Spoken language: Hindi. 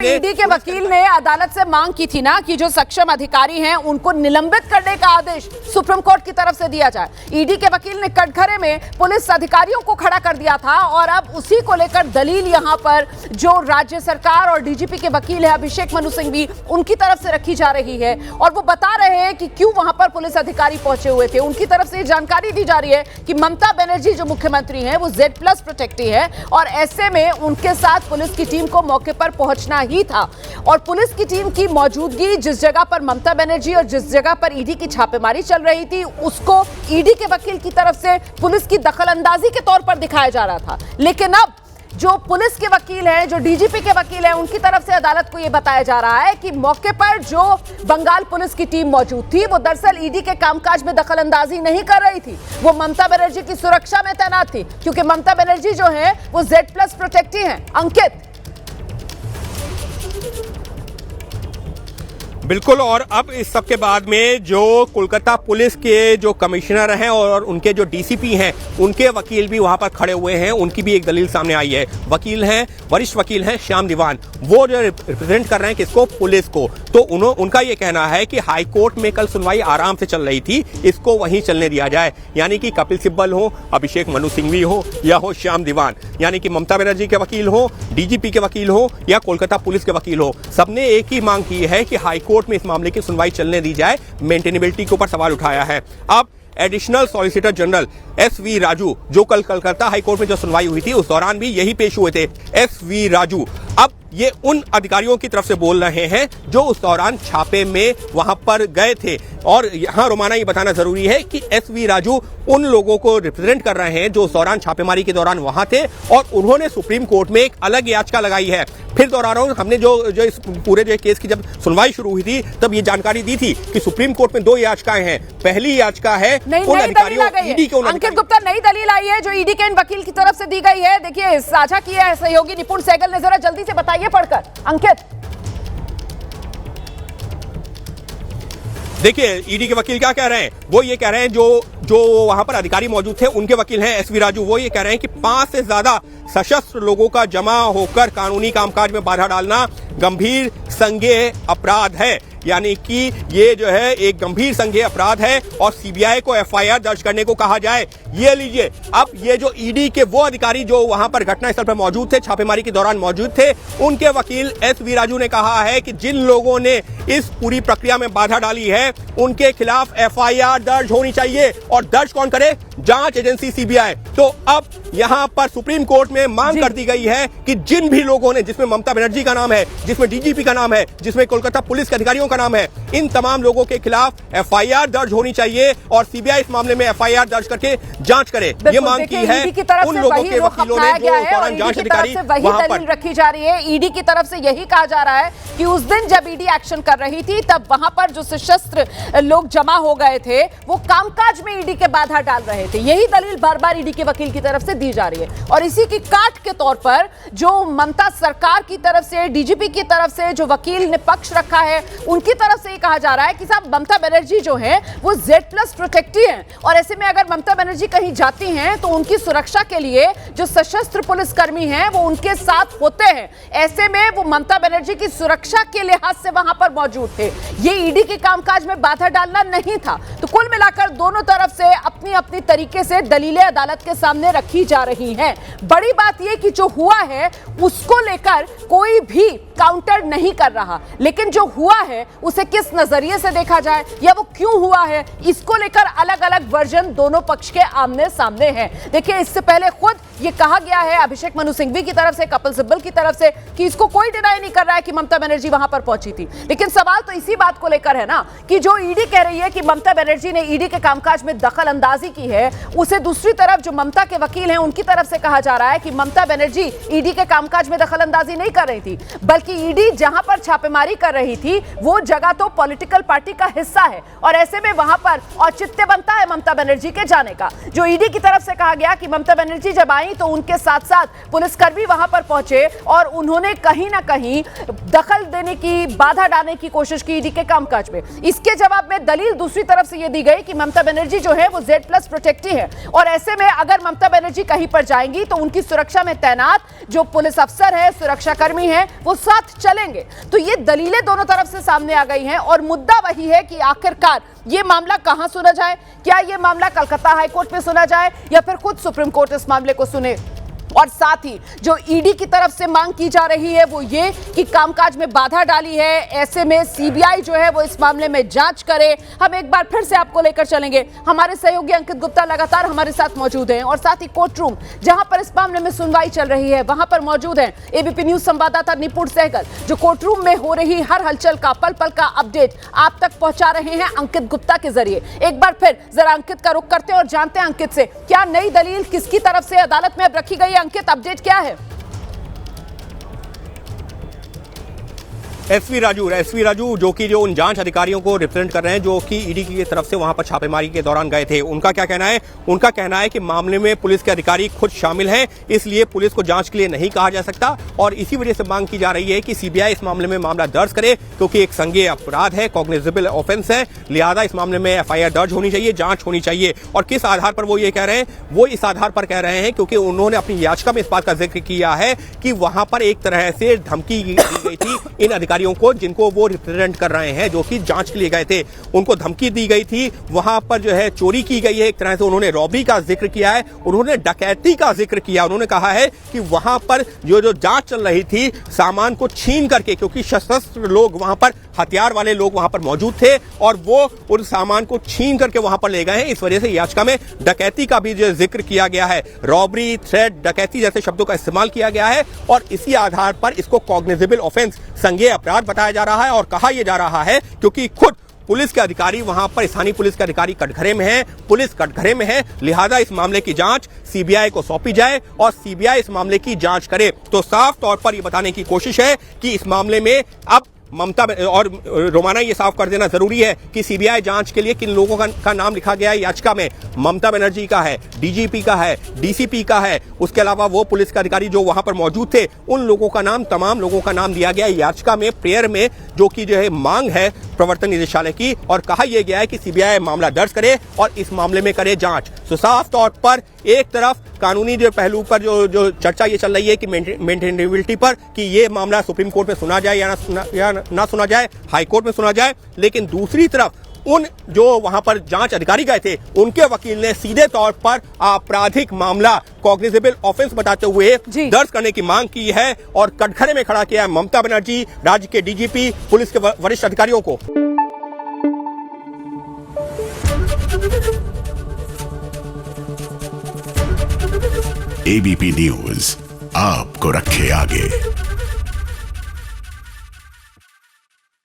ईडी के वकील ने अदालत से मांग की थी ना कि जो सक्षम अधिकारी हैं उनको निलंबित करने का आदेश सुप्रीम कोर्ट की तरफ से दिया जाए। ईडी के वकील ने कटघरे में पुलिस अधिकारियों को खड़ा कर दिया था और अब उसी को लेकर दलील यहां पर जो राज्य सरकार और डीजीपी के वकील है अभिषेक मनु सिंघवी उनकी तरफ से रखी जा रही है और वो बता रहे हैं कि क्यों वहां पर पुलिस अधिकारी पहुंचे हुए थे। उनकी तरफ से जानकारी दी जा रही है कि ममता बनर्जी जो मुख्यमंत्री हैं वो Z+ प्रोटेक्टी है और ऐसे में उनके साथ पुलिस की टीम को मौके पर पहुंचना ही था और पुलिस की टीम की मौजूदगी जिस जगह पर ममता बनर्जी और जिस जगह पर ईडी की छापेमारी चल रही थी उसको ईडी के वकील की तरफ से पुलिस की दखलंदाजी के तौर पर दिखाया जा रहा था। लेकिन अब जो पुलिस के वकील हैं, जो डीजीपी के वकील हैं, उनकी तरफ से अदालत को यह बताया जा रहा है कि मौके पर जो बंगाल पुलिस की टीम मौजूद थी वो दरअसल ईडी के कामकाज में दखलंदाजी नहीं कर रही थी, वो ममता बनर्जी की सुरक्षा में तैनात थी क्योंकि ममता बनर्जी जो है वो Z+ प्रोटेक्टी हैं। अंकित, बिल्कुल। और अब इस सब के बाद में जो कोलकाता पुलिस के जो कमिश्नर हैं और उनके जो डीसीपी हैं उनके वकील भी वहां पर खड़े हुए हैं। उनकी भी एक दलील सामने आई है। वकील हैं, वरिष्ठ वकील हैं श्याम दीवान, वो जो रिप्रेजेंट कर रहे हैं किसको? पुलिस को। तो उनका ये कहना है कि हाई कोर्ट में कल सुनवाई आराम से चल रही थी, इसको वहीं चलने दिया जाए। यानी कि कपिल सिब्बल हो, अभिषेक मनु सिंघवी हो या हो श्याम दीवान, यानी कि ममता बनर्जी के वकील हो, डीजीपी के वकील हो या कोलकाता पुलिस के वकील हो, सबने एक ही मांग की है कि हाई कोर्ट में इस मामले की सुनवाई चलने दी जाए। मेंटेनेबिलिटी के ऊपर सवाल उठाया है। अब additional solicitor general SV Raju जो कल कलकत्ता हाईकोर्ट में जो सुनवाई हुई थी उस दौरान भी यही पेश हुए थे। SV राजू अब ये उन अधिकारियों की तरफ से बोल रहे हैं जो उस दौरान छापे में वहां पर गए थे। और यहां रोमाना ये बताना जरूरी है कि SV राजू उन लोगों को रिप्रेजेंट कर रहे हैं जो उस दौरान छापेमारी के दौरान वहां थे और उन्होंने सुप्रीम कोर्ट में एक अलग याचिका लगाई है। फिर दोहरा रहा हूं, हमने जो इस पूरे जो केस की जब सुनवाई शुरू हुई थी तब ये जानकारी दी थी कि सुप्रीम कोर्ट में 2 याचिकाएं हैं। पहली याचिका है उन अधिकारियों ईडी के अंकित गुप्ता, नई दलील आई है जो ईडी के इन वकील की तरफ से दी गई है। देखिए साझा किया है सहयोगी निपुण सहगल ने, जरा जल्दी से बताइए पढ़कर। अंकित, देखिए ईडी के वकील क्या कह रहे हैं। वो ये कह रहे हैं जो वहां पर अधिकारी मौजूद थे उनके वकील हैं SV राजू, वो ये कह रहे हैं कि 5 से ज्यादा सशस्त्र लोगों का जमा होकर कानूनी कामकाज में बाधा डालना गंभीर संज्ञेय अपराध है। यानी कि ये जो है एक गंभीर संज्ञेय अपराध है और CBI को FIR दर्ज करने को कहा जाए। ये लीजिए, अब ये जो ईडी के वो अधिकारी जो वहां पर घटनास्थल पर मौजूद थे, छापेमारी के दौरान मौजूद थे, उनके वकील SV राजू ने कहा है कि जिन लोगों ने इस पूरी प्रक्रिया में बाधा डाली है उनके खिलाफ FIR दर्ज होनी चाहिए। और दर्ज कौन करे? जांच एजेंसी CBI। तो अब यहां पर सुप्रीम कोर्ट में मांग कर दी गई है कि जिन भी लोगों ने, जिसमें ममता बनर्जी का नाम है, जिसमें डीजीपी का नाम है, जिसमें कोलकाता पुलिस के अधिकारियों का नाम है, इन तमाम लोगों के खिलाफ FIR दर्ज होनी चाहिए और CBI इस मामले में FIR दर्ज करके जांच करे। ये मांग की है उन लोगों के वकीलों ने जो दौरान जांच अधिकारी वहां पर रखी जा रही है। ईडी की तरफ से यही कहा जा रहा है कि उस दिन जब ईडी एक्शन कर रही थी तब वहां पर जो सशस्त्र लोग जमा हो गए थे वो कामकाज में ईडी के बाधा डाल रहे थे। यही दलील बार बार ईडी के वकील की तरफ से दी जा रही है और इसी की काट के तौर पर जो ममता सरकार की तरफ से, डीजीपी की तरफ से जो वकील ने पक्ष रखा है उनकी तरफ से कहा जा रहा है कि साहब ममता बनर्जी जो है वो Z+ प्रोटेक्टी हैं और ऐसे में अगर ममता बनर्जी कहीं जाती हैं तो उनकी सुरक्षा के लिए जो सशस्त्र पुलिसकर्मी हैं वो उनके साथ होते हैं। ऐसे में वो ममता बनर्जी की सुरक्षा के लिहाज से वहां पर मौजूद थे। ये ईडी के कामकाज में बाधा डालना नहीं था। तो कुल मिलाकर दोनों तरफ से अपनी अपनी तरीके से दलीलें अदालत के सामने रखी जा रही हैं। बड़ी बात यह कि जो हुआ है उसको लेकर कोई भी काउंटर नहीं कर रहा, लेकिन जो हुआ है उसे किस नजरिए से देखा जाए या वो क्यों हुआ है, इसको लेकर अलग अलग वर्जन दोनों पक्ष के आमने सामने हैं। देखिए इससे पहले खुद ये कहा गया है अभिषेक मनु सिंघवी की तरफ से, कपिल सिब्बल की तरफ से कि इसको कोई डिनाई नहीं कर रहा है कि ममता बनर्जी वहां पर पहुंची थी। लेकिन सवाल तो इसी बात को लेकर है ना कि जो ईडी कह रही है कि ममता बनर्जी ने ईडी के कामकाज में दखल अंदाजी की है, उसे दूसरी तरफ जो ममता के वकील हैं उनकी तरफ से कहा जा रहा है कि ममता बनर्जी ईडी के कामकाज में दखल अंदाजी नहीं कर रही थी, बल्कि ईडी जहां पर छापेमारी कर रही थी वो वो जगह तो पॉलिटिकल पार्टी का हिस्सा है और ऐसे में वहां पर औचित्य बनता है ममता बनर्जी के जाने का। जो ईडी की तरफ से कहा गया कि ममता बनर्जी जब आई तो उनके साथ साथ पुलिसकर्मी वहां पर पहुंचे और उन्होंने कहीं ना कहीं दखल देने की, बाधा डालने की कोशिश की ईडी के कामकाज में। इसके जवाब में दलील दूसरी तरफ से यह दी गई कि ममता बनर्जी जो है वो Z+ प्रोटेक्टी है और ऐसे में अगर ममता बनर्जी कहीं पर जाएंगी तो उनकी सुरक्षा में तैनात जो पुलिस अफसर है, सुरक्षाकर्मी है, वो साथ चलेंगे। तो ये दलीलें दोनों तरफ से सामने आ गई हैं और मुद्दा वही है कि आखिरकार ये मामला कहां सुना जाए। क्या ये मामला कलकत्ता हाईकोर्ट में सुना जाए या फिर खुद सुप्रीम कोर्ट इस मामले को सुने। और साथ ही जो ईडी की तरफ से मांग की जा रही है वो ये कि कामकाज में बाधा डाली है, ऐसे में सीबीआई जो है वो इस मामले में जांच करे। हम एक बार फिर से आपको लेकर चलेंगे, हमारे सहयोगी अंकित गुप्ता लगातार हमारे साथ मौजूद हैं और साथ ही कोर्ट रूम जहां पर इस मामले में सुनवाई चल रही है वहां पर मौजूद हैं एबीपी न्यूज संवाददाता निपुण सहगल, जो कोर्ट रूम में हो रही हर हलचल का, पल पल का अपडेट आप तक पहुंचा रहे हैं अंकित गुप्ता के जरिए। एक बार फिर जरा अंकित का रुख करते हैं और जानते हैं अंकित से क्या नई दलील किसकी तरफ से अदालत में अब रखी गई। अंकित, अपडेट क्या है? एसवी राजू जो कि उन जांच अधिकारियों को रिप्रेजेंट कर रहे हैं जो कि ईडी की तरफ से वहां पर छापेमारी के दौरान गए थे, उनका क्या कहना है? उनका कहना है कि मामले में पुलिस के अधिकारी खुद शामिल हैं, इसलिए पुलिस को जांच के लिए नहीं कहा जा सकता और इसी वजह से मांग की जा रही है कि सीबीआई इस मामले में मामला दर्ज करे क्योंकि एक संज्ञेय अपराध है, कॉग्निजेबल ऑफेंस है, लिहाजा इस मामले में एफआईआर दर्ज होनी चाहिए, जांच होनी चाहिए। और किस आधार पर वो ये कह रहे हैं? वो इस आधार पर कह रहे हैं क्योंकि उन्होंने अपनी याचिका में इस बात का जिक्र किया है कि वहां पर एक तरह से धमकी दी गई थी इन अधिकारियों को जिनको वो रिप्रेजेंट कर रहे हैं, जो कि जांच के लिए गए थे, उनको धमकी दी गई थी। वहां पर जो है चोरी की गई है, एक तरह से उन्होंने रॉबरी का जिक्र किया है, उन्होंने डकैती का जिक्र किया। उन्होंने कहा है कि वहां पर जो जांच चल रही थी सामान को छीन करके, क्योंकि सशस्त्र लोग वहां पर, हथियार वाले लोग वहां पर मौजूद थे और वो उन सामान को छीन करके वहां पर ले गए हैं। इस वजह से याचिका में डकैती का भी जो जिक्र किया गया है, रॉबरी, थ्रेट, डकैती जैसे शब्दों का इस्तेमाल किया गया है और इसी आधार पर इसको कॉग्निजेबल ऑफेंस, संज्ञेय अपराध बताया जा रहा है। और कहा यह जा रहा है क्योंकि खुद पुलिस के अधिकारी वहां पर, स्थानीय पुलिस के अधिकारी कटघरे में हैं, पुलिस कटघरे में है, लिहाजा इस मामले की जांच सीबीआई को सौंपी जाए और सीबीआई इस मामले की जांच करे। तो साफ तौर पर यह बताने की कोशिश है कि इस मामले में अब ममता और रोमाना ये साफ कर देना जरूरी है कि सीबीआई जांच के लिए किन लोगों का नाम लिखा गया है याचिका में। ममता बनर्जी का है, डीजीपी का है, डीसीपी का है, उसके अलावा वो पुलिस के अधिकारी जो वहां पर मौजूद थे उन लोगों का नाम, तमाम लोगों का नाम दिया गया है याचिका में, प्रेयर में, जो कि जो है मांग है प्रवर्तन निदेशालय की। और कहा यह गया है कि सीबीआई मामला दर्ज करे और इस मामले में करे जांच। तो साफ तौर पर एक तरफ कानूनी जो पहलू पर जो चर्चा ये चल रही है कि मेंटेनेबिलिटी पर, कि ये मामला सुप्रीम कोर्ट में सुना जाए या ना सुना जाए, हाई कोर्ट में सुना जाए, लेकिन दूसरी तरफ उन जो वहां पर जांच अधिकारी गए थे उनके वकील ने सीधे तौर पर आपराधिक मामला, कॉग्निजेबल ऑफेंस बताते हुए दर्ज करने की मांग की है और कटघरे में खड़ा किया है ममता बनर्जी, राज्य के डीजीपी, पुलिस के वरिष्ठ अधिकारियों को। एबीपी न्यूज आपको रखे आगे।